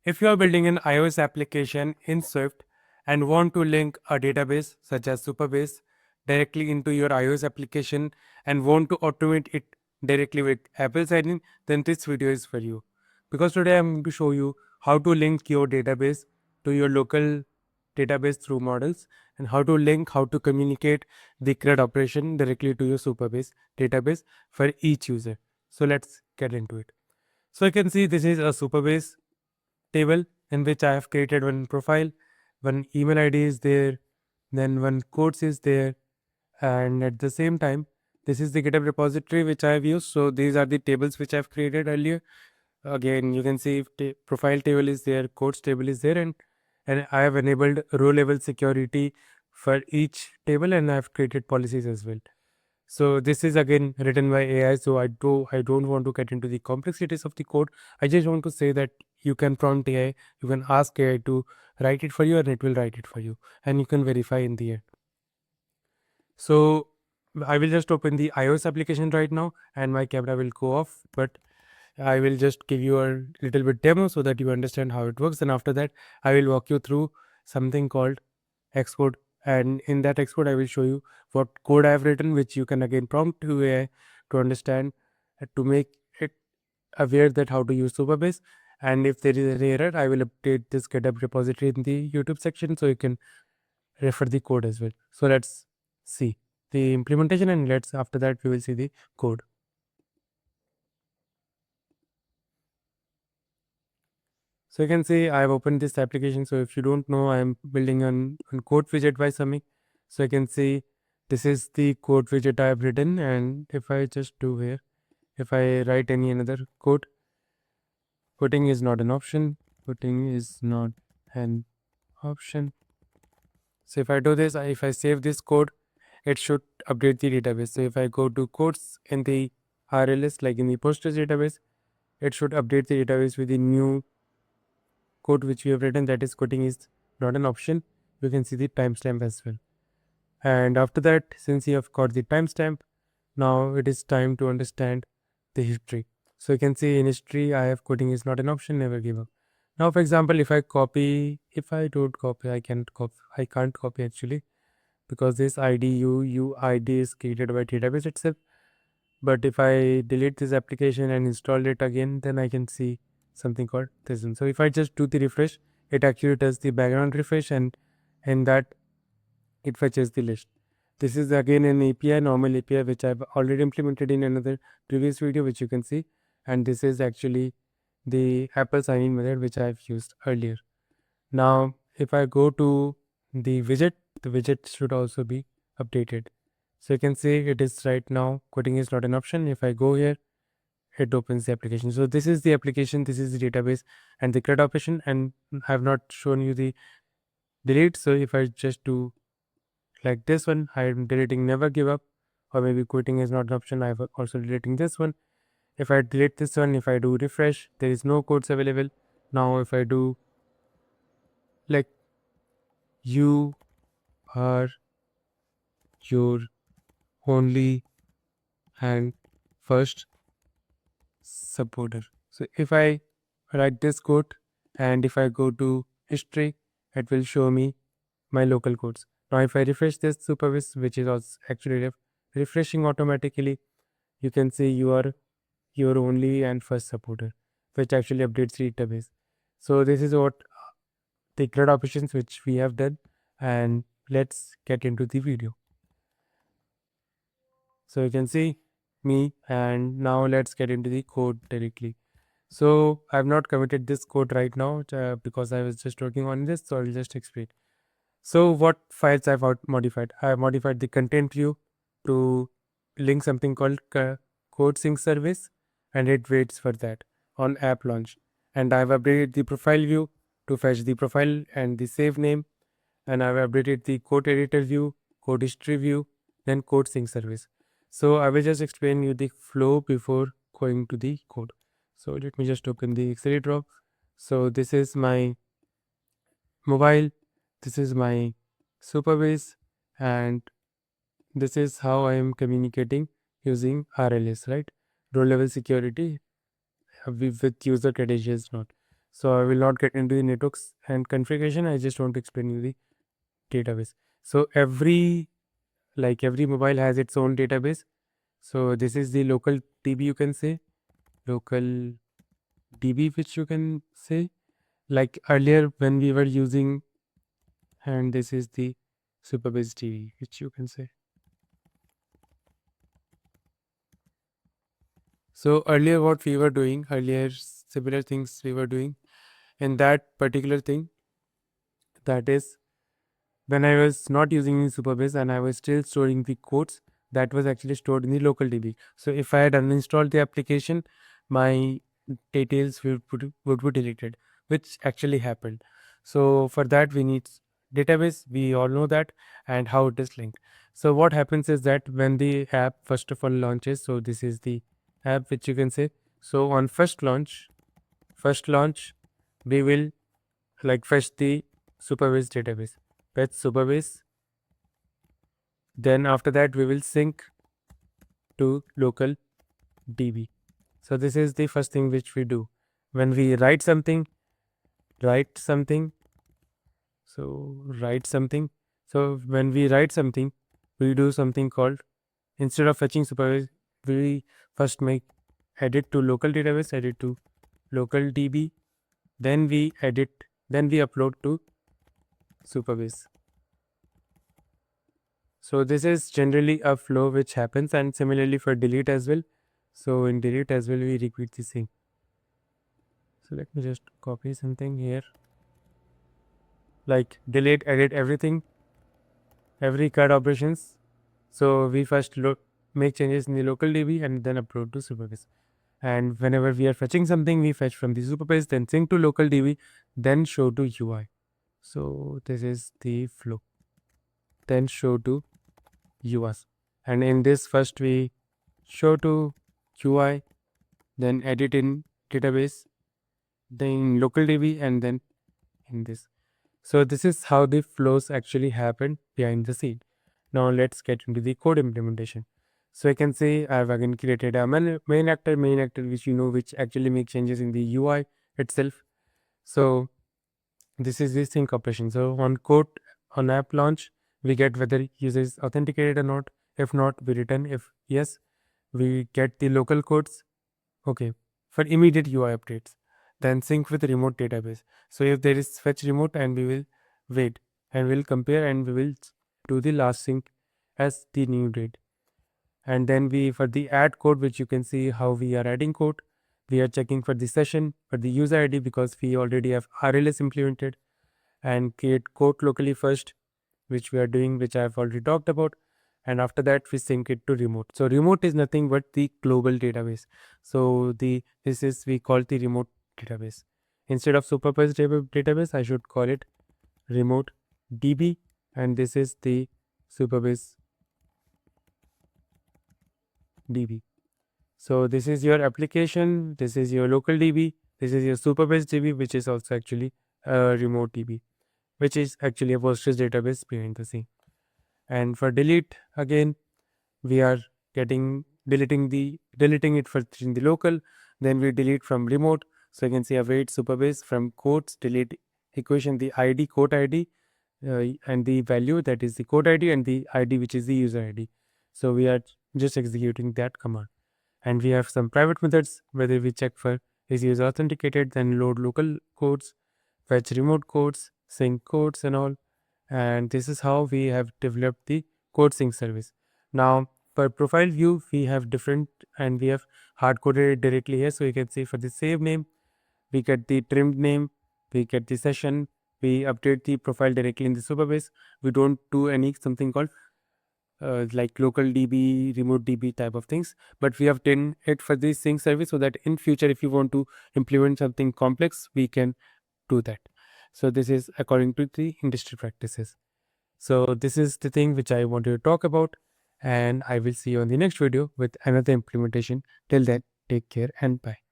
If you are building an iOS application in Swift and want to link a database such as Supabase directly into your iOS application and want to automate it directly with Apple sign-in, then this video is for you. Because today I'm going to show you how to link your database to your local database through models and how to communicate the CRUD operation directly to your Supabase database for each user. So let's get into it. So you can see this is a Supabase table in which I have created one profile, one email ID is there, then one codes is there, and at the same time, this is the GitHub repository which I have used. So these are the tables which I have created earlier. Again, you can see profile table is there, codes table is there, and I have enabled row level security for each table, and I have created policies as well. So this is again written by AI. So I don't want to get into the complexities of the code. I just want to say that you can prompt AI, you can ask AI to write it for you, and it will write it for you, and you can verify in the end. So I will just open the iOS application right now, and my camera will go off, but I will just give you a little bit demo so that you understand how it works. And after that, I will walk you through something called Xcode. And in that Xcode, I will show you what code I have written, which you can again prompt to AI to understand, to make it aware that how to use Supabase. And if there is an error, I will update this GitHub repository in the YouTube section so you can refer the code as well. So let's see the implementation, and after that we will see the code. So you can see I have opened this application. So if you don't know, I am building on code widget by Samik. So you can see this is the code widget I have written, and if I just do here, if I write any another code, putting is not an option, putting is not an option. So if I do this, if I save this code, it should update the database. So if I go to codes in the RLS, like in the Postgres database, it should update the database with the new code which we have written, that is coding is not an option. You can see the timestamp as well. And after that, since you have got the timestamp, now it is time to understand the history. So you can see in history, I have coding is not an option, never give up. Now, for example, if I don't copy, I can't copy actually, because this ID is created by database itself. But if I delete this application and install it again, then I can see something called this one. So if I just do the refresh, it actually does the background refresh, and that it fetches the list. This is again an API, normal API, which I've already implemented in another previous video, which you can see. And this is actually the Apple sign-in method, which I've used earlier. Now, if I go to the widget should also be updated. So you can see it is right now, coding is not an option. If I go here, it opens the application. So this is the application, this is the database and the CRUD operation, and I have not shown you the delete. So if I just do like this one, I am deleting never give up, or maybe quitting is not an option. I have also deleting this one. If I delete this one, if I do refresh, there is no codes available. Now if I do like you are your only and first supporter. So if I write this code and if I go to history, it will show me my local codes. Now if I refresh this Supabase, which is also actually refreshing automatically, you can see you are your only and first supporter, which actually updates the database. So this is what the CRUD operations which we have done, and let's get into the video. So you can see me, and now let's get into the code directly. So I have not committed this code right now because I was just working on this, so I'll just explain. So what files I've modified? I have modified the content view to link something called code sync service, and it waits for that on app launch. And I've updated the profile view to fetch the profile and the save name, and I've updated the code editor view, code history view, then code sync service. So I will just explain you the flow before going to the code. So let me just open the accelerator. So this is my mobile, this is my Supabase, and this is how I am communicating using RLS, right? Row level security with user credentials not. So I will not get into the networks and configuration. I just want to explain you the database. So every mobile has its own database. So this is the local DB, you can say, local DB, which you can say, like earlier when we were using, and this is the Supabase DB, which you can say. So earlier what we were doing, earlier similar things we were doing in that particular thing, that is when I was not using Supabase and I was still storing the codes, that was actually stored in the local DB. So if I had uninstalled the application, my details would be deleted, which actually happened. So for that we need database. We all know that and how it is linked. So what happens is that when the app first of all launches, so this is the app which you can say. So on first launch, we will fetch the Supabase database. Fetch Supabase. Then after that we will sync to local DB. So this is the first thing which we do. When we write something, write something. So when we write something, we do something called, instead of fetching Supabase, we first make edit to local database, edit to local DB, then we upload to Supabase. So this is generally a flow which happens, and similarly for delete as well. So in delete as well, we repeat the same. So let me just copy something here. Like delete, edit, everything, every card operations. So we first make changes in the local DB and then upload to Supabase. And whenever we are fetching something, we fetch from the Supabase, then sync to local DB, then show to UI. So this is the flow. Then show to UIs. And in this, first we show to UI, then edit in database, then in local DB, and then in this. So this is how the flows actually happen behind the scene. Now let's get into the code implementation. So I can say I've again created a main actor, which which actually makes changes in the UI itself. So this is the sync operation. So on app launch, we get whether user is authenticated or not. If not, we return. If yes, we get the local codes. Okay, for immediate UI updates. Then sync with remote database. So if there is fetch remote, and we will wait and we'll compare and we will do the last sync as the new date. And then for the add code, which you can see how we are adding code, we are checking for the session, for the user ID, because we already have RLS implemented, and create code locally first, which we are doing, which I have already talked about. And after that we sync it to remote. So remote is nothing but the global database. So we call the remote database. Instead of Supabase database, I should call it remote DB, and this is the Supabase DB. So this is your application, this is your local DB, this is your Supabase DB, which is also actually a remote DB, which is actually a Postgres database behind the scene. And for delete, again, we are deleting it first in the local, then we delete from remote. So you can see await Supabase from codes, delete equation, the ID, code ID, and the value, that is the code ID, and the ID, which is the user ID. So we are just executing that command. And we have some private methods, whether we check for is user authenticated, then load local codes, fetch remote codes, sync codes and all. And this is how we have developed the code sync service. Now for profile view, we have different, and we have hard coded it directly here. So you can see for the save name, we get the trimmed name, we get the session, we update the profile directly in the Supabase. We don't do any something called like local DB, remote DB type of things, but we have done it for this sync service, so that in future if you want to implement something complex, we can do that. So this is according to the industry practices. So this is the thing which I wanted to talk about, and I will see you on the next video with another implementation. Till then, take care and bye.